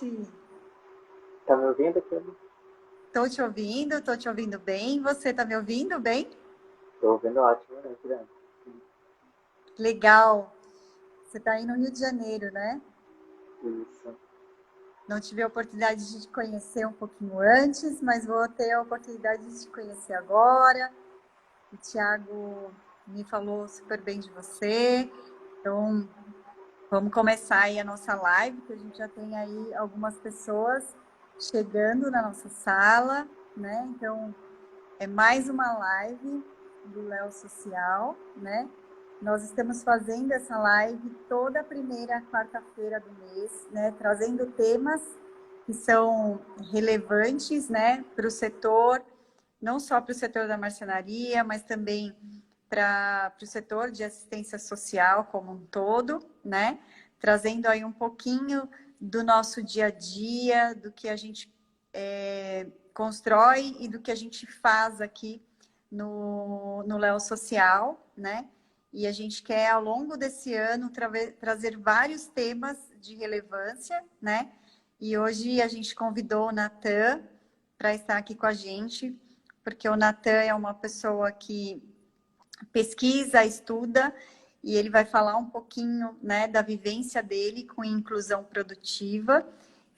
noite. Tá me ouvindo aqui? Tô te ouvindo bem. Você tá me ouvindo bem? Tô ouvindo ótimo, né, Juliana? Legal. Você tá aí no Rio de Janeiro, né? Isso. Não tive a oportunidade de te conhecer um pouquinho antes, mas vou ter a oportunidade de te conhecer agora. O Thiago me falou super bem de você. Então, vamos começar aí a nossa live, que a gente já tem aí algumas pessoas chegando na nossa sala, né? Então, é mais uma live do Léo Social, né? Nós estamos fazendo essa live toda a primeira quarta-feira do mês, né? Trazendo temas que são relevantes, né? Para o setor, não só para o setor da marcenaria, mas também para o setor de assistência social como um todo, né? Trazendo aí um pouquinho do nosso dia a dia, do que a gente constrói e do que a gente faz aqui no Léo Social, né? E a gente quer, ao longo desse ano, trazer vários temas de relevância, né? E hoje a gente convidou o Natan para estar aqui com a gente, porque o Natan é uma pessoa que pesquisa, estuda, e ele vai falar um pouquinho, né, da vivência dele com inclusão produtiva.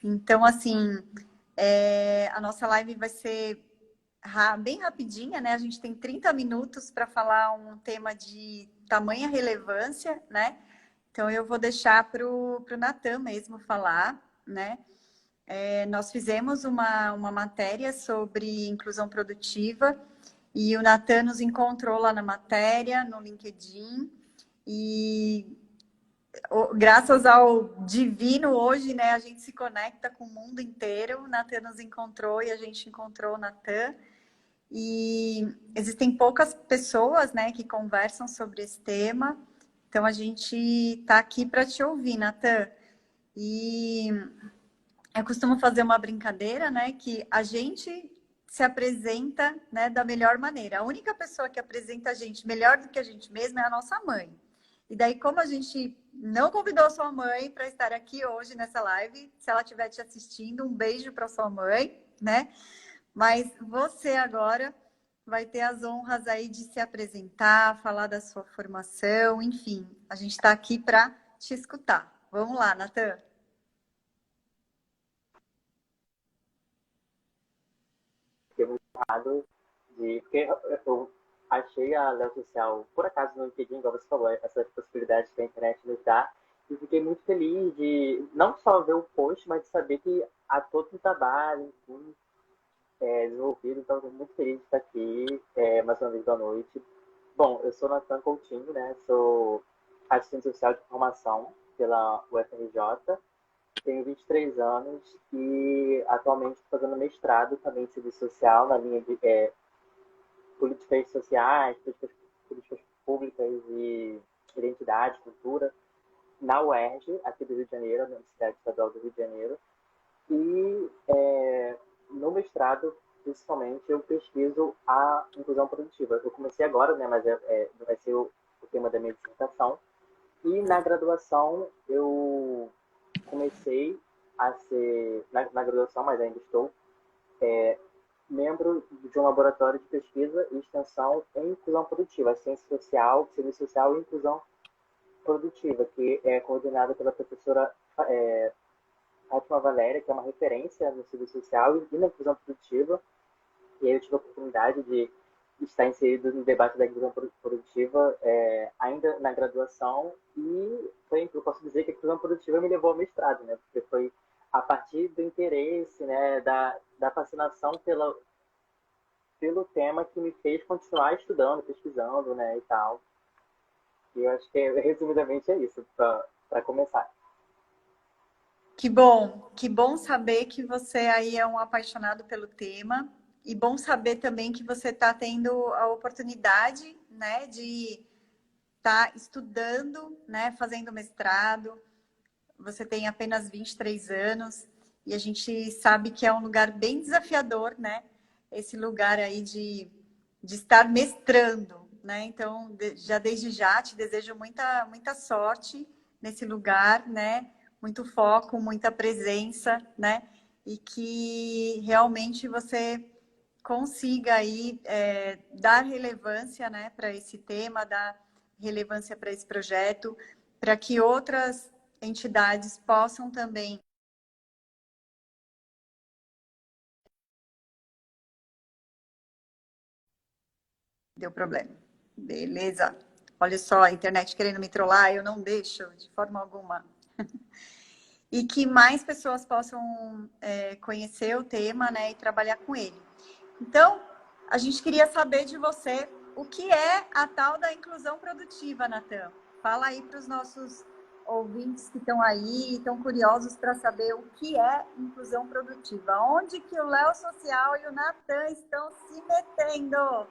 Então, assim, a nossa live vai ser bem rapidinha, né? A gente tem 30 minutos para falar um tema de tamanha relevância, né? Então, eu vou deixar para o Natan mesmo falar, né? Nós fizemos uma matéria sobre inclusão produtiva e o Natan nos encontrou lá na matéria, no LinkedIn, e graças ao divino hoje, né, a gente se conecta com o mundo inteiro. O Natan nos encontrou e a gente encontrou o Natan. E existem poucas pessoas, né, que conversam sobre esse tema. Então a gente está aqui para te ouvir, Natan. E eu costumo fazer uma brincadeira, né, que a gente se apresenta, né, da melhor maneira. A única pessoa que apresenta a gente melhor do que a gente mesma é a nossa mãe. E daí, como a gente não convidou sua mãe para estar aqui hoje nessa live, se ela estiver te assistindo, um beijo para sua mãe, né? Mas você agora vai ter as honras aí de se apresentar, falar da sua formação, enfim. A gente está aqui para te escutar. Vamos lá, Natan. Fiquei muito honrado porque eu achei a Léo Social, por acaso, no LinkedIn, igual você falou, essas possibilidades que a internet nos dá, e fiquei muito feliz de não só ver o post, mas de saber que há todo um trabalho, enfim, desenvolvido. Então, estou muito feliz de estar aqui, mais uma vez, boa noite. Bom, eu sou Natan Coutinho, né? Sou assistente social de formação pela UFRJ. Tenho 23 anos e atualmente estou fazendo mestrado também em serviço social na linha de políticas sociais, políticas públicas e identidade, cultura, na UERJ, aqui do Rio de Janeiro, na Universidade Estadual do Rio de Janeiro. E no mestrado, principalmente, eu pesquiso a inclusão produtiva. Eu comecei agora, né, mas vai ser o tema da minha dissertação. E na graduação, eu comecei a ser, na graduação, mas ainda estou, membro de um laboratório de pesquisa e extensão em inclusão produtiva, ciência social, serviço social e inclusão produtiva, que é coordenada pela professora Fátima Valéria, que é uma referência no serviço social e na inclusão produtiva. E aí eu tive a oportunidade de estar inserido no debate da inclusão produtiva ainda na graduação, e eu posso dizer que a inclusão produtiva me levou ao mestrado, né? Porque foi a partir do interesse, né, da fascinação pelo tema que me fez continuar estudando, pesquisando, né, e tal. E eu acho que, resumidamente, é isso, para começar. Que bom saber que você aí é um apaixonado pelo tema, e bom saber também que você está tendo a oportunidade, né, de estar estudando, né, fazendo mestrado. Você tem apenas 23 anos e a gente sabe que é um lugar bem desafiador, né? Esse lugar aí de estar mestrando, né? Então, já desde já te desejo muita sorte nesse lugar, né? muito foco, muita presença, né? E que realmente você consiga aí dar relevância, né, para esse tema, dar relevância para esse projeto, para que outras entidades possam também. Deu problema. Beleza. Olha só, a internet querendo me trollar, eu não deixo de forma alguma. E que mais pessoas possam conhecer o tema, né, e trabalhar com ele. Então, a gente queria saber de você o que é a tal da inclusão produtiva, Natan. Fala aí para os nossos ouvintes que estão aí, estão curiosos para saber o que é inclusão produtiva. Onde que o Léo Social e o Natan estão se metendo?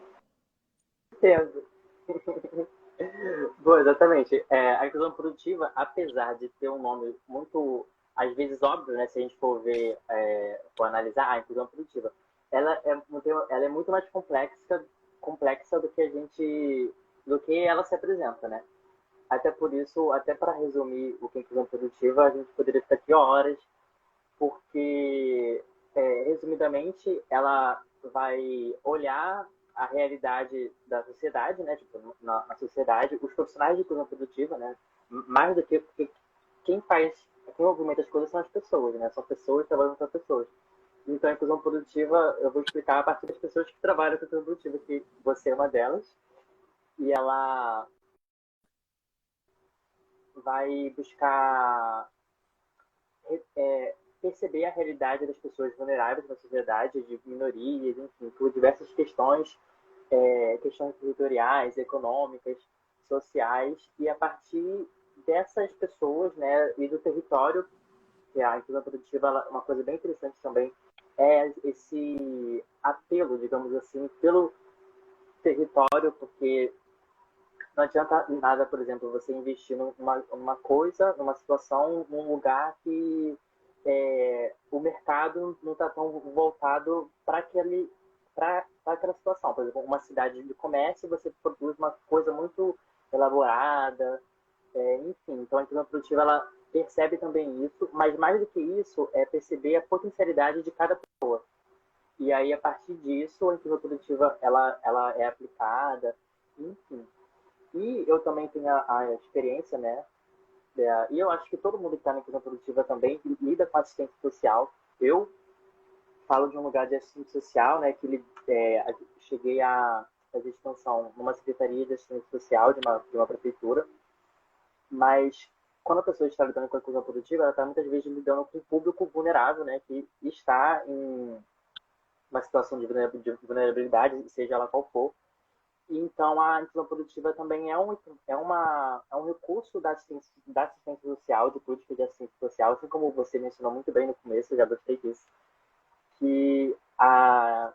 Entendo. Bom, exatamente. A inclusão produtiva, apesar de ter um nome muito, às vezes, óbvio, né? Se a gente for ver, for analisar a inclusão produtiva, ela é muito mais complexa do que ela se apresenta, né? Até por isso, até para resumir o que é inclusão produtiva, a gente poderia ficar aqui horas, porque, resumidamente, ela vai olhar a realidade da sociedade, né? Tipo, na sociedade, os profissionais de inclusão produtiva, né? Mais do que porque quem movimenta as coisas são as pessoas, né? São pessoas trabalhando com pessoas. Então, a inclusão produtiva, eu vou explicar a partir das pessoas que trabalham com a inclusão produtiva, que você é uma delas, e ela vai buscar perceber a realidade das pessoas vulneráveis na sociedade, de minorias, enfim, por diversas questões, questões territoriais, econômicas, sociais, e a partir dessas pessoas, né, e do território, que a inclusão produtiva, uma coisa bem interessante também, é esse apelo, digamos assim, pelo território, porque não adianta nada, por exemplo, você investir numa coisa, numa situação, num lugar que o mercado não está tão voltado para aquela situação. Por exemplo, uma cidade de comércio, você produz uma coisa muito elaborada, enfim. Então, a inclusão produtiva, ela percebe também isso, mas mais do que isso, é perceber a potencialidade de cada pessoa. E aí, a partir disso, a inclusão produtiva, ela é aplicada, enfim. E eu também tenho a experiência, né? E eu acho que todo mundo que está na inclusão produtiva também lida com assistência social. Eu falo de um lugar de assistência social, né? Que cheguei a fazer extensão numa secretaria de assistência social de uma prefeitura. Mas quando a pessoa está lidando com a inclusão produtiva, ela está muitas vezes lidando com um público vulnerável, né? Que está em uma situação de vulnerabilidade, seja ela qual for. Então, a inclusão produtiva também é um recurso da assistência social, de política de assistência social, assim como você mencionou muito bem no começo, eu já gostei disso, que a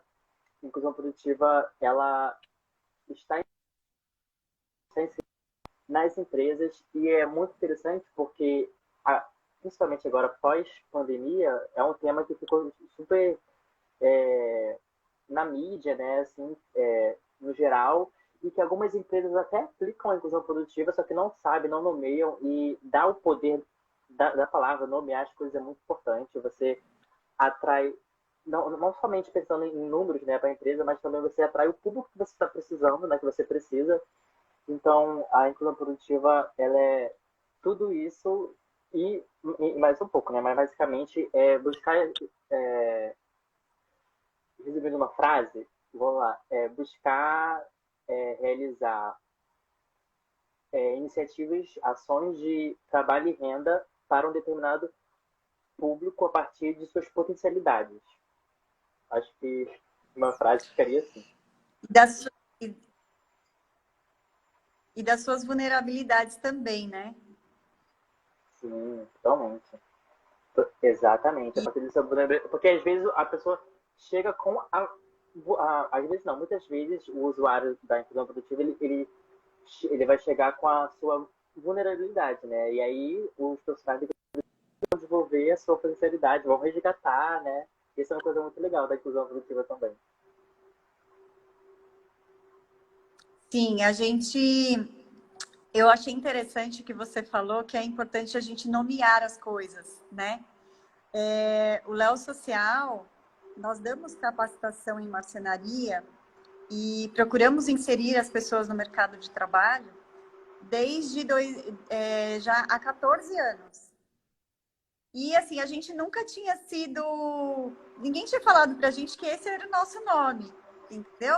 inclusão produtiva, ela está nas empresas e é muito interessante porque, principalmente agora, pós-pandemia, é um tema que ficou super na mídia, né, assim, no geral, e que algumas empresas até aplicam a inclusão produtiva, só que não sabem, não nomeiam, e dar o poder da palavra, nomear as coisas é muito importante. Você atrai, não somente pensando em números, né, para a empresa, mas também você atrai o público que você está precisando, né, que você precisa. Então, a inclusão produtiva, ela é tudo isso e mais um pouco, né, mas basicamente é buscar, resumindo uma frase, vamos lá, buscar realizar iniciativas, ações de trabalho e renda para um determinado público a partir de suas potencialidades. Acho que uma frase ficaria assim. Das, e das suas vulnerabilidades também, né? Sim, totalmente. Exatamente. A E, partir dessa vulnerabilidade. Porque às vezes a pessoa chega com às vezes não, muitas vezes o usuário da inclusão produtiva ele vai chegar com a sua vulnerabilidade, né? E aí os profissionais vão desenvolver a sua potencialidade, vão resgatar, né? Isso é uma coisa muito legal da inclusão produtiva também. sim, a gente Eu achei interessante que você falou que é importante a gente nomear as coisas, né? O Léo Social, nós damos capacitação em marcenaria e procuramos inserir as pessoas no mercado de trabalho desde já há 14 anos. E assim, a gente nunca tinha sido. Ninguém tinha falado para a gente que esse era o nosso nome, entendeu?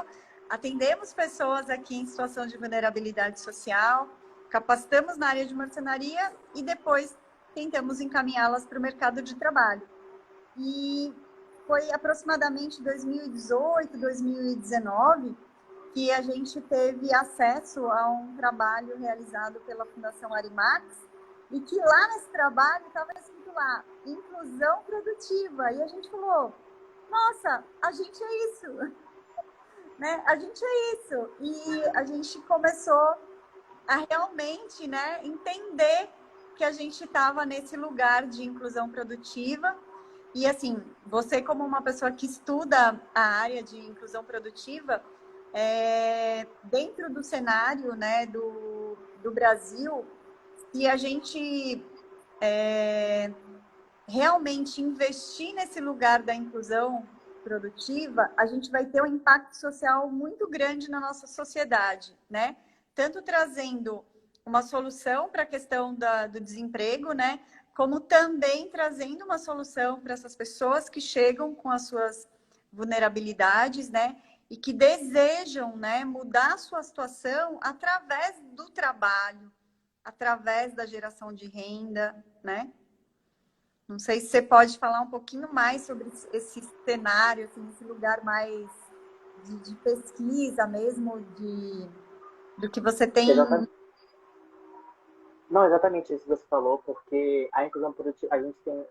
Atendemos pessoas aqui em situação de vulnerabilidade social, capacitamos na área de marcenaria e depois tentamos encaminhá-las para o mercado de trabalho. E foi aproximadamente 2018, 2019 que a gente teve acesso a um trabalho realizado pela Fundação Arimax e que lá nesse trabalho estava escrito lá, inclusão produtiva. E a gente falou, nossa, a gente é isso, né? A gente é isso. E a gente começou a realmente, né, entender que a gente estava nesse lugar de inclusão produtiva. E assim, você como uma pessoa que estuda a área de inclusão produtiva, dentro do cenário, né, do Brasil, se a gente realmente investir nesse lugar da inclusão produtiva, a gente vai ter um impacto social muito grande na nossa sociedade, né? Tanto trazendo uma solução para a questão do desemprego, né? Como também trazendo uma solução para essas pessoas que chegam com as suas vulnerabilidades, né? E que desejam, né, mudar a sua situação através do trabalho, através da geração de renda, né? Não sei se você pode falar um pouquinho mais sobre esse cenário, assim, esse lugar mais de pesquisa mesmo, do que você tem. Exatamente. Não, exatamente isso que você falou, porque a inclusão produtiva, a gente tem,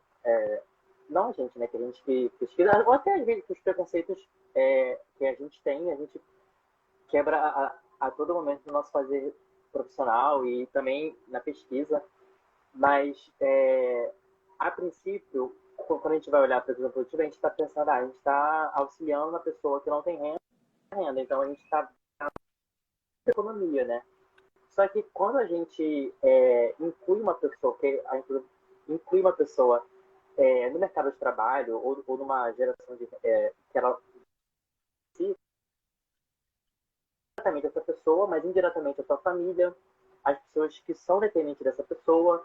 não a gente, né, que a gente que pesquisa, ou até às vezes os preconceitos que a gente quebra a todo momento no nosso fazer profissional e também na pesquisa, mas a princípio, quando a gente vai olhar para a inclusão produtiva, a gente está pensando, a gente está auxiliando uma pessoa que não tem renda, então a gente está na economia, né? Só que quando a gente inclui uma pessoa, inclui uma pessoa no mercado de trabalho ou numa geração que ela diretamente essa pessoa, mas indiretamente a sua família, as pessoas que são dependentes dessa pessoa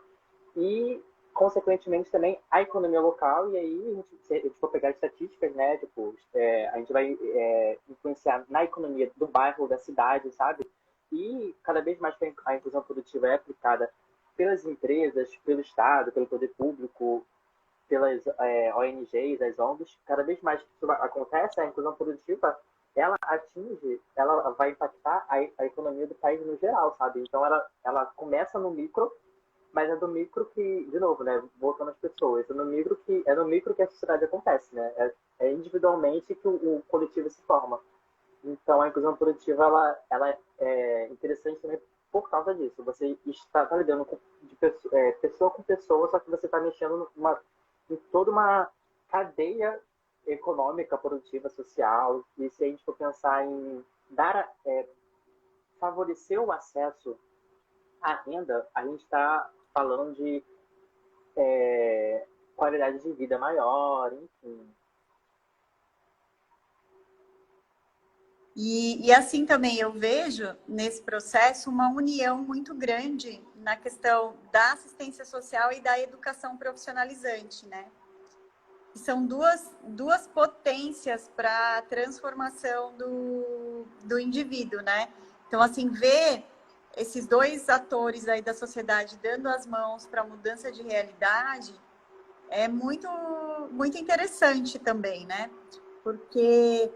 e, consequentemente, também a economia local. E aí, se a gente for pegar estatísticas, né, tipo, a gente vai influenciar na economia do bairro, da cidade, sabe? E cada vez mais que a inclusão produtiva é aplicada pelas empresas, pelo Estado, pelo poder público, pelas ONGs, as ONGs, cada vez mais que isso acontece, a inclusão produtiva ela vai impactar a economia do país no geral, sabe? Então ela começa no micro, mas é do micro que, de novo, né, voltando às pessoas, é no micro que a sociedade acontece, né? É individualmente que o coletivo se forma. Então a inclusão produtiva ela é interessante também por causa disso. Você está lidando pessoa com pessoa, só que você está mexendo em toda uma cadeia econômica, produtiva, social. E se a gente for pensar em favorecer o acesso à renda, a gente está falando de qualidade de vida maior, enfim. E assim também eu vejo nesse processo uma união muito grande na questão da assistência social e da educação profissionalizante, né? E são duas potências para a transformação do indivíduo, né? Então, assim, ver esses dois atores aí da sociedade dando as mãos para a mudança de realidade é muito, muito interessante também, né? Porque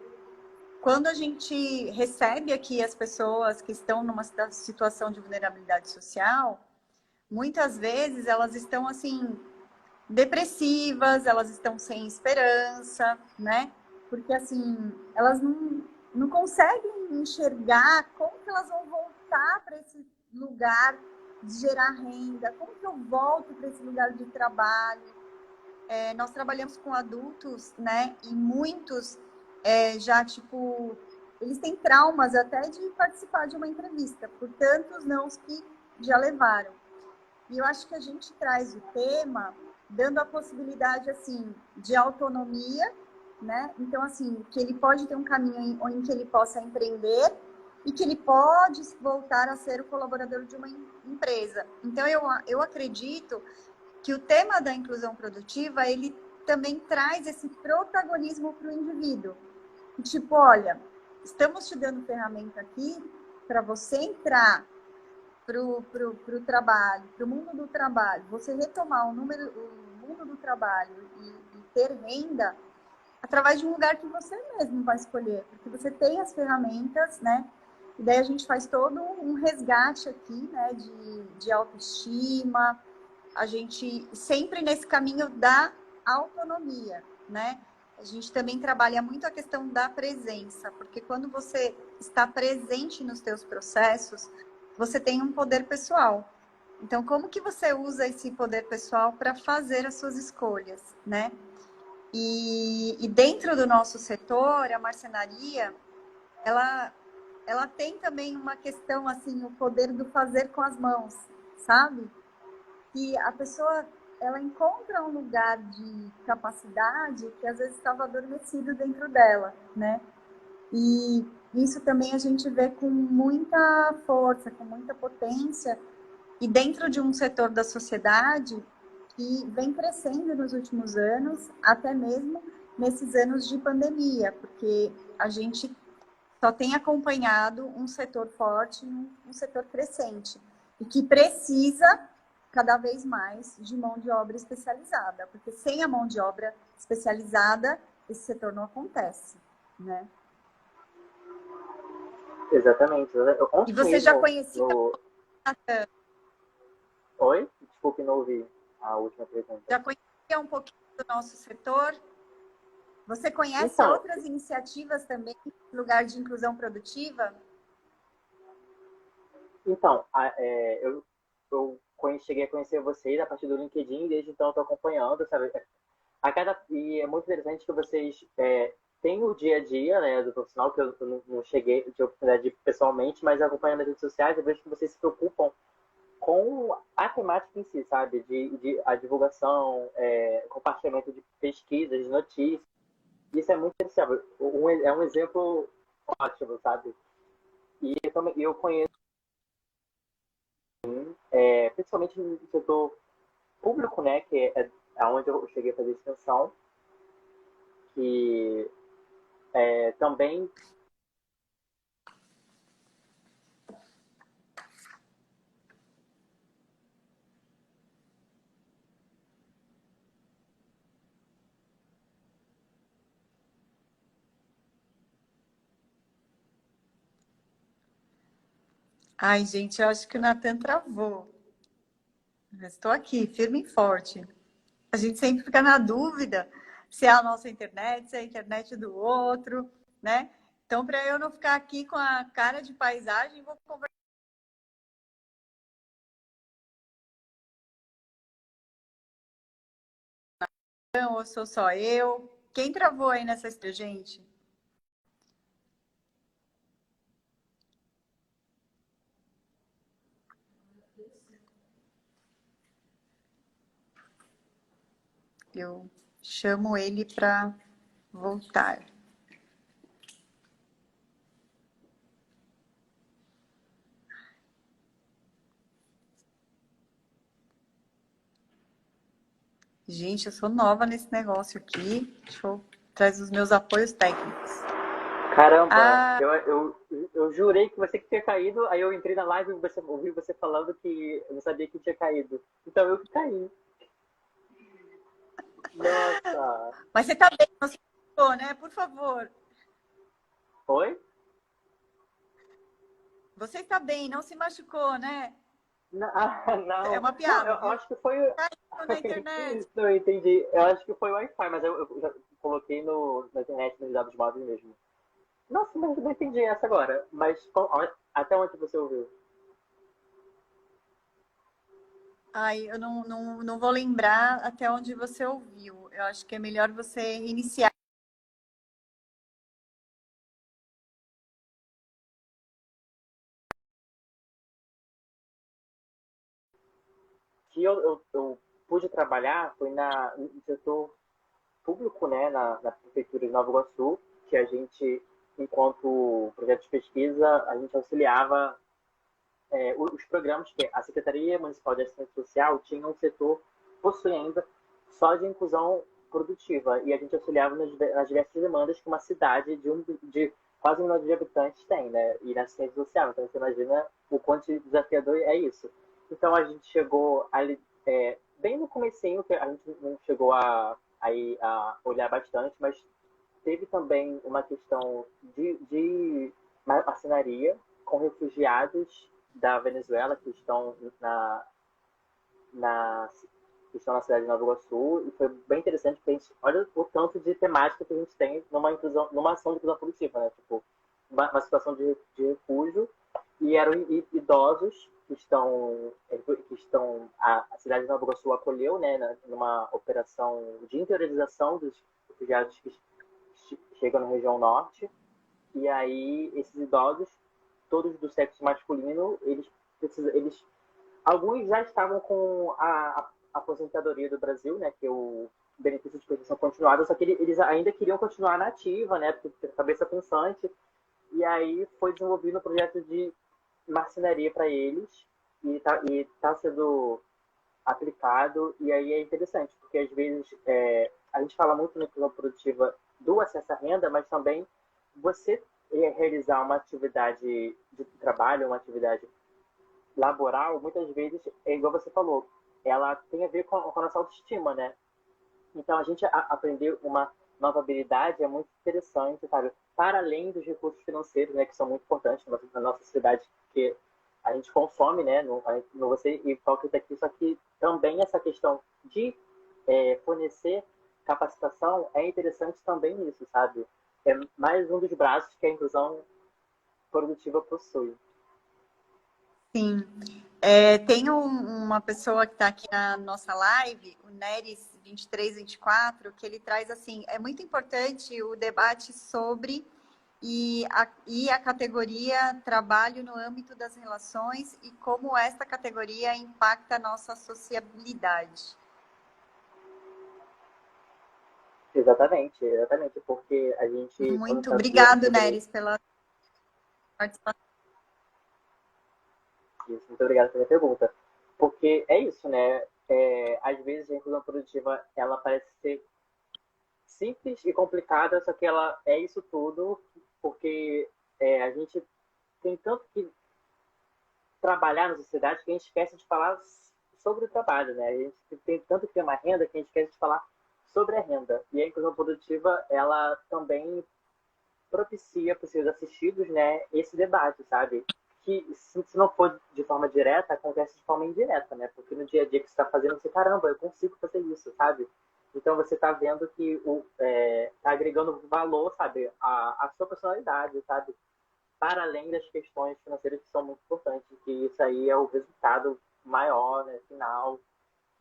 quando a gente recebe aqui as pessoas que estão numa situação de vulnerabilidade social, muitas vezes elas estão assim depressivas, elas estão sem esperança, né? Porque assim, elas não conseguem enxergar como que elas vão voltar para esse lugar de gerar renda, como que eu volto para esse lugar de trabalho. Nós trabalhamos com adultos, né? E muitos já, tipo, eles têm traumas até de participar de uma entrevista, por tantos nãos que já levaram. E eu acho que a gente traz o tema dando a possibilidade, assim, de autonomia, né? Então, assim, que ele pode ter um caminho em que ele possa empreender e que ele pode voltar a ser o colaborador de uma empresa. Então, eu acredito que o tema da inclusão produtiva, ele também traz esse protagonismo para o indivíduo. Tipo, olha, estamos te dando ferramenta aqui para você entrar pro trabalho, para o mundo do trabalho, você retomar o mundo do trabalho e ter renda através de um lugar que você mesmo vai escolher, porque você tem as ferramentas, né? E daí a gente faz todo um resgate aqui, né, de autoestima, a gente sempre nesse caminho da autonomia, né? A gente também trabalha muito a questão da presença, porque quando você está presente nos teus processos, você tem um poder pessoal. Então, como que você usa esse poder pessoal para fazer as suas escolhas, né? E dentro do nosso setor, a marcenaria, ela tem também uma questão, assim, o poder do fazer com as mãos, sabe? Que a pessoa, ela encontra um lugar de capacidade que às vezes estava adormecido dentro dela, né? E isso também a gente vê com muita força, com muita potência, e dentro de um setor da sociedade que vem crescendo nos últimos anos, até mesmo nesses anos de pandemia, porque a gente só tem acompanhado um setor forte, um setor crescente, e que precisa cada vez mais de mão de obra especializada, porque sem a mão de obra especializada, esse setor não acontece, né? Exatamente. E Ontem você já mesmo, conhecia no... Oi? Desculpe, não ouvi a última pergunta. Já conhecia um pouquinho do nosso setor? Você conhece Então, outras iniciativas também no lugar de inclusão produtiva? eu cheguei a conhecer vocês a partir do LinkedIn, desde então estou acompanhando, sabe? E é muito interessante que vocês têm o dia a dia, né, do profissional, que eu não cheguei, tive a oportunidade de ir pessoalmente, mas acompanhando nas redes sociais, eu vejo que vocês se preocupam com a temática em si, sabe? De a divulgação, compartilhamento de pesquisas, de notícias. Isso é muito interessante. É um exemplo ótimo, sabe? E eu conheço, principalmente no setor público, né, que é aonde eu cheguei a fazer extensão, que também. Ai, gente, eu acho que o Natan travou. Mas estou aqui, firme e forte. A gente sempre fica na dúvida se é a nossa internet, se é a internet do outro, né? Então, para eu não ficar aqui com a cara de paisagem, vou conversar ou sou só eu. Quem travou aí nessa história, gente? Eu chamo ele para voltar. Gente, eu sou nova nesse negócio aqui. Deixa eu trazer os meus apoios técnicos. Caramba, Ah, eu jurei que você que tinha caído, aí eu entrei na live e ouvi você falando que eu não sabia que tinha caído. Então eu que caí. Nossa. mas você tá bem, não se machucou, né? Por favor. Oi? Você está bem, não se machucou, né? É Não. uma Não, piada, eu viu? acho que foi. Caiu na internet. Não, eu entendi. Eu acho que foi o Wi-Fi, mas eu já coloquei na internet nos dados móveis mesmo. Nossa, mas eu não entendi essa agora. Mas até onde você ouviu? Ai, eu não vou lembrar até onde você ouviu. Eu acho que é melhor você iniciar. que eu pude trabalhar foi no setor público, né, na Prefeitura de Nova Iguaçu, que a gente, enquanto projeto de pesquisa, a gente auxiliava os programas que a Secretaria Municipal de Assistência Social tinha um setor, possui ainda, só de inclusão produtiva. E a gente auxiliava nas diversas demandas que uma cidade de quase 1 milhão de habitantes tem, né? E na assistência social. Então, você imagina o quanto de desafiador é isso. Então, a gente chegou ali, bem no comecinho, que a gente não chegou a olhar bastante, mas teve também uma questão de marcenaria com refugiados da Venezuela que estão na, que estão na cidade de Nova Iguaçu, e foi bem interessante porque a gente olha o tanto de temática que a gente tem numa ação de inclusão produtiva, né? Tipo, uma situação de refúgio, e eram idosos a cidade de Nova Iguaçu acolheu, né, numa operação de interiorização dos refugiados que chegam na região norte. E aí esses idosos, todos do sexo masculino, eles alguns já estavam com a aposentadoria do Brasil, né, que é o benefício de proteção continuada, só que eles ainda queriam continuar na ativa, né, porque cabeça pensante. E aí foi desenvolvido um projeto de marcenaria para eles, e tá sendo aplicado. E aí é interessante, porque às vezes a gente fala muito na inclusão produtiva do acesso à renda, mas também você realizar uma atividade de trabalho, uma atividade laboral, muitas vezes, é igual você falou, ela tem a ver com a nossa autoestima, né? Então, a gente aprender uma nova habilidade é muito interessante, sabe? Para além dos recursos financeiros, né, que são muito importantes na nossa sociedade, que a gente consome, né, no você e hipócrita aqui, só que também essa questão de fornecer capacitação é interessante também nisso, sabe? É mais um dos braços que a inclusão produtiva possui. Sim. Tem uma pessoa que está aqui na nossa live, o Neres 2324, que ele traz assim, é muito importante o debate sobre a categoria trabalho no âmbito das relações e como esta categoria impacta a nossa sociabilidade. Exatamente, porque a gente, quando Muito está falando obrigado, sobre Neres, pela participação. isso, muito obrigado pela pergunta. Porque é isso, né? Às vezes a inclusão produtiva, ela parece ser simples e complicada, só que ela é isso tudo, porque a gente tem tanto que trabalhar na sociedade que a gente esquece de falar sobre o trabalho, né? A gente tem tanto que ter uma renda que a gente esquece de falar sobre a renda. E a inclusão produtiva, ela também propicia para os seus assistidos, né, esse debate, sabe? Que se não for de forma direta, acontece de forma indireta, né? Porque no dia a dia que você está fazendo, você, caramba, eu consigo fazer isso, sabe? Então você está vendo que está agregando valor, sabe? A sua personalidade, sabe? Para além das questões financeiras que são muito importantes, que isso aí é o resultado maior, né, final,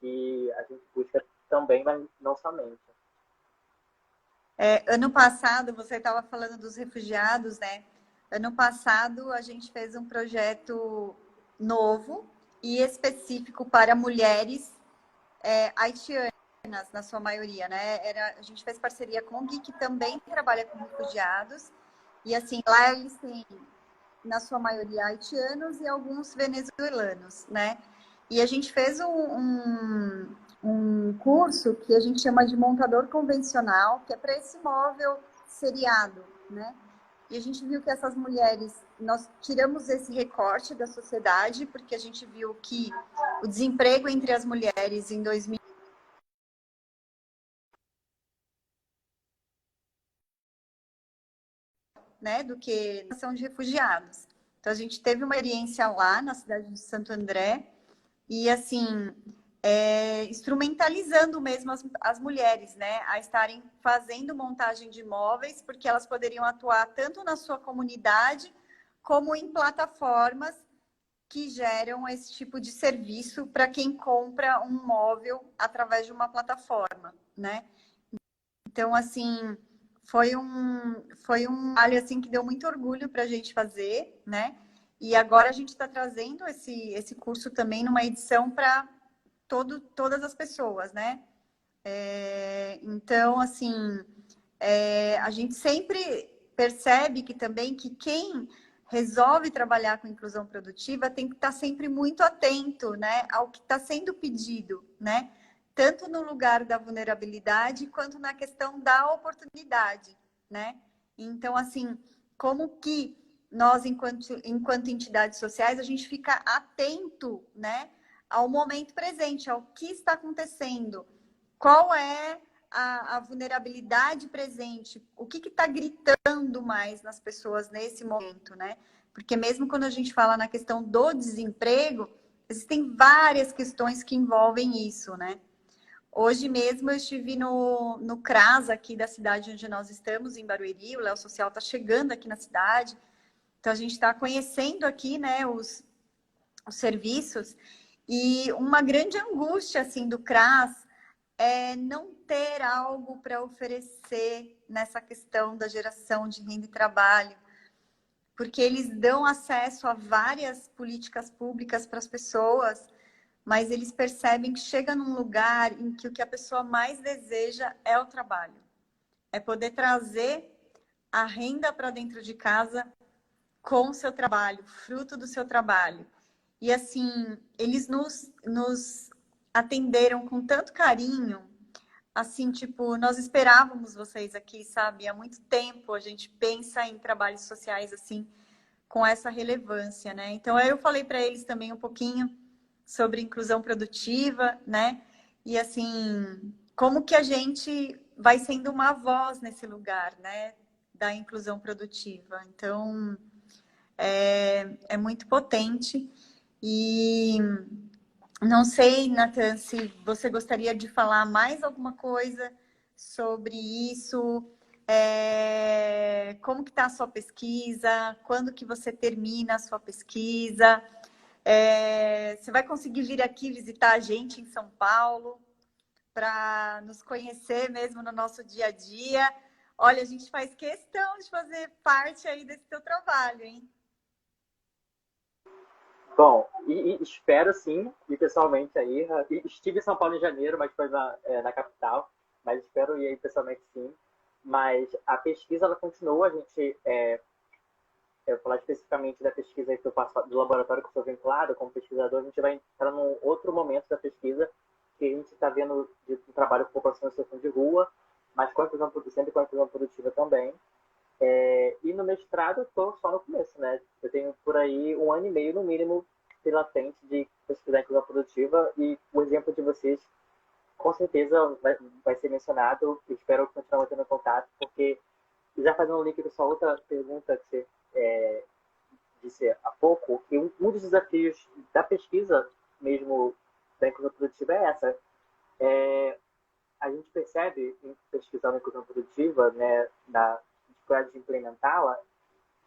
que a gente busca também, mas não somente. Ano passado, você estava falando dos refugiados, né? Ano passado, a gente fez um projeto novo e específico para mulheres haitianas, na sua maioria, né? A gente fez parceria com o Gui, que também trabalha com refugiados. E, assim, lá eles têm, na sua maioria, haitianos e alguns venezuelanos, né? E a gente fez um curso que a gente chama de montador convencional, que é para esse móvel seriado, né? E a gente viu que essas mulheres, nós tiramos esse recorte da sociedade, porque a gente viu que o desemprego entre as mulheres em 2000, né, do que são de refugiados. Então a gente teve uma experiência lá na cidade de Santo André e assim instrumentalizando mesmo as mulheres, né, a estarem fazendo montagem de imóveis, porque elas poderiam atuar tanto na sua comunidade como em plataformas que geram esse tipo de serviço para quem compra um móvel através de uma plataforma, né? Então, assim, foi um trabalho assim, que deu muito orgulho para a gente fazer, né? E agora a gente está trazendo esse curso também numa edição para todas as pessoas, né? Então, assim, a gente sempre percebe que também que quem resolve trabalhar com inclusão produtiva tem que estar sempre muito atento, né, ao que está sendo pedido, né? Tanto no lugar da vulnerabilidade quanto na questão da oportunidade, né? Então, assim, como que nós, enquanto entidades sociais, a gente fica atento, né, ao momento presente, ao que está acontecendo, qual é a vulnerabilidade presente, o que está gritando mais nas pessoas nesse momento, né? Porque mesmo quando a gente fala na questão do desemprego, existem várias questões que envolvem isso, né? Hoje mesmo eu estive no CRAS aqui da cidade onde nós estamos, em Barueri, o Léo Social está chegando aqui na cidade, então a gente está conhecendo aqui, né, os serviços, e uma grande angústia, assim, do CRAS é não ter algo para oferecer nessa questão da geração de renda e trabalho, porque eles dão acesso a várias políticas públicas para as pessoas, mas eles percebem que chega num lugar em que o que a pessoa mais deseja é o trabalho, é poder trazer a renda para dentro de casa com o seu trabalho, fruto do seu trabalho. E assim, eles nos atenderam com tanto carinho, assim, tipo, nós esperávamos vocês aqui, sabe? Há muito tempo a gente pensa em trabalhos sociais assim, com essa relevância, né? Então, aí eu falei para eles também um pouquinho sobre inclusão produtiva, né? E assim, como que a gente vai sendo uma voz nesse lugar, né? Da inclusão produtiva. Então, é muito potente. E não sei, Nathan, se você gostaria de falar mais alguma coisa sobre isso. Como que está a sua pesquisa? Quando que você termina a sua pesquisa? Você vai conseguir vir aqui visitar a gente em São Paulo para nos conhecer mesmo no nosso dia a dia? Olha, a gente faz questão de fazer parte aí desse teu trabalho, hein? Bom, e espero sim, e pessoalmente aí. Estive em São Paulo em janeiro, mas foi na capital, mas espero ir aí pessoalmente sim. Mas a pesquisa ela continua, a gente, eu vou falar especificamente da pesquisa aí que eu faço do laboratório que eu sou vinculado como pesquisador, a gente vai entrar num outro momento da pesquisa que a gente está vendo de trabalho com população em situação de rua, mas com a inclusão, sempre com a inclusão produtiva também. E no mestrado eu estou só no começo, né? Eu tenho por aí 1 ano e meio, no mínimo, latente de pesquisar inclusão produtiva e o exemplo de vocês com certeza vai ser mencionado. Eu espero continuar mantendo contato, porque já fazendo um link com sua outra pergunta que você disse há pouco, que um dos desafios da pesquisa mesmo da inclusão produtiva é essa. A gente percebe, em pesquisando a inclusão produtiva, né, na dificuldade de implementá-la,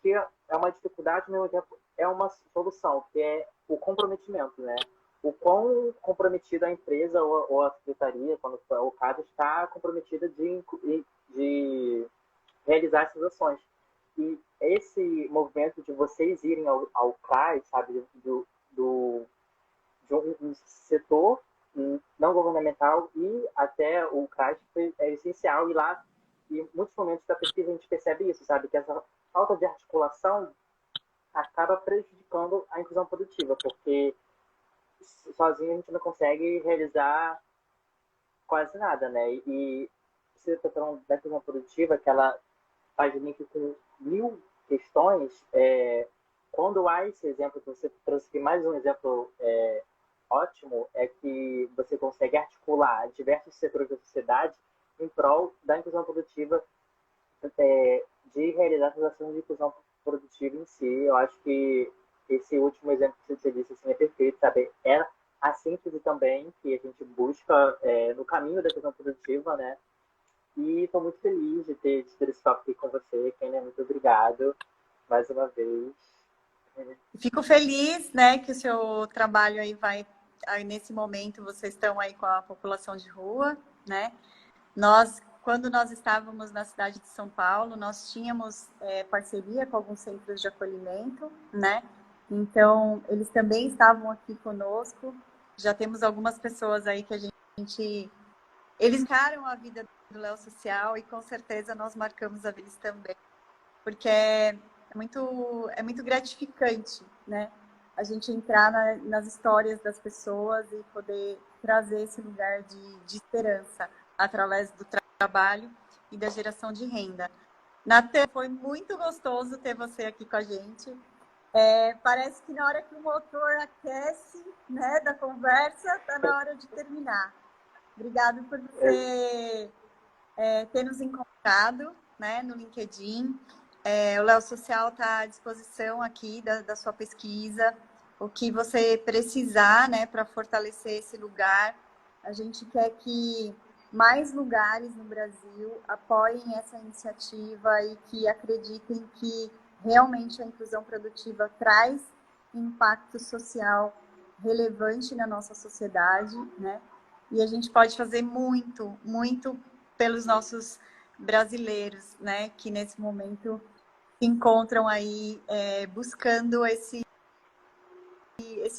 que é uma dificuldade, ao mesmo tempo é uma solução, que é o comprometimento, né? O quão comprometida a empresa ou a secretaria, quando for o caso, está comprometida de realizar essas ações. E esse movimento de vocês irem ao CRAS, sabe, de um setor não governamental e até o CRAS é essencial. E lá, em muitos momentos da pesquisa, a gente percebe isso, sabe, que essa falta de articulação acaba prejudicando a inclusão produtiva, porque sozinho a gente não consegue realizar quase nada, né? E você está falando da inclusão produtiva, que ela faz link com mil questões. Quando há esse exemplo que você trouxe aqui, mais um exemplo ótimo, é que você consegue articular diversos setores da sociedade em prol da inclusão produtiva, de realizar essas ações de inclusão produtiva em si. Eu acho que esse último exemplo que você disse assim, é perfeito, sabe? É a síntese também que a gente busca no caminho da inclusão produtiva, né? E estou muito feliz de ter tido esse papo aqui com você, Kenia. Muito obrigado mais uma vez. Fico feliz, né, que o seu trabalho aí nesse momento vocês estão aí com a população de rua, né? Quando nós estávamos na cidade de São Paulo, nós tínhamos parceria com alguns centros de acolhimento, né? Então, eles também estavam aqui conosco Já temos algumas pessoas aí que a gente... Eles marcaram a vida do Léo Social e com certeza nós marcamos a deles também. Porque é muito gratificante, né? A gente entrar nas histórias das pessoas e poder trazer esse lugar de esperança através do trabalho e da geração de renda. Natan, foi muito gostoso ter você aqui com a gente. Parece que na hora que o motor aquece, né, da conversa, está na hora de terminar. Obrigado por você ter nos encontrado, né, no LinkedIn. O Léo Social está à disposição aqui da sua pesquisa. O que você precisar, né, para fortalecer esse lugar. A gente quer que mais lugares no Brasil apoiem essa iniciativa e que acreditem que realmente a inclusão produtiva traz impacto social relevante na nossa sociedade, né? E a gente pode fazer muito, muito pelos nossos brasileiros, né? Que nesse momento se encontram aí buscando esse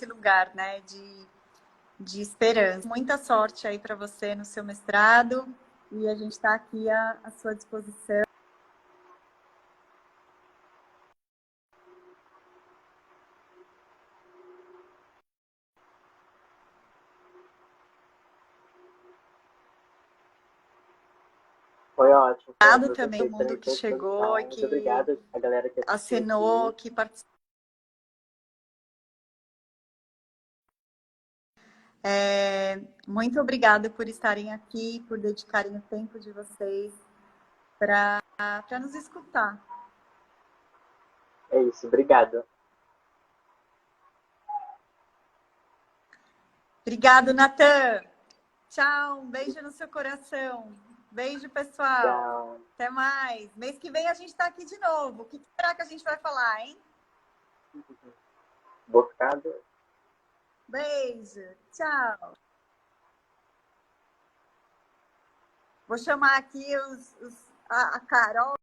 lugar, né? De esperança. Muita sorte aí para você no seu mestrado e a gente está aqui à sua disposição. Foi ótimo. Obrigado também ao mundo que chegou e Muito obrigado a galera que acenou, que participou. Muito obrigada por estarem aqui, por dedicarem o tempo de vocês para nos escutar. É isso, obrigado. Obrigado, Natan. Tchau, um beijo no seu coração. Beijo, pessoal. Tchau. Até mais. Mês que vem a gente está aqui de novo. O que será que a gente vai falar, hein? Bocado. Beijo. Tchau. Vou chamar aqui a Carol.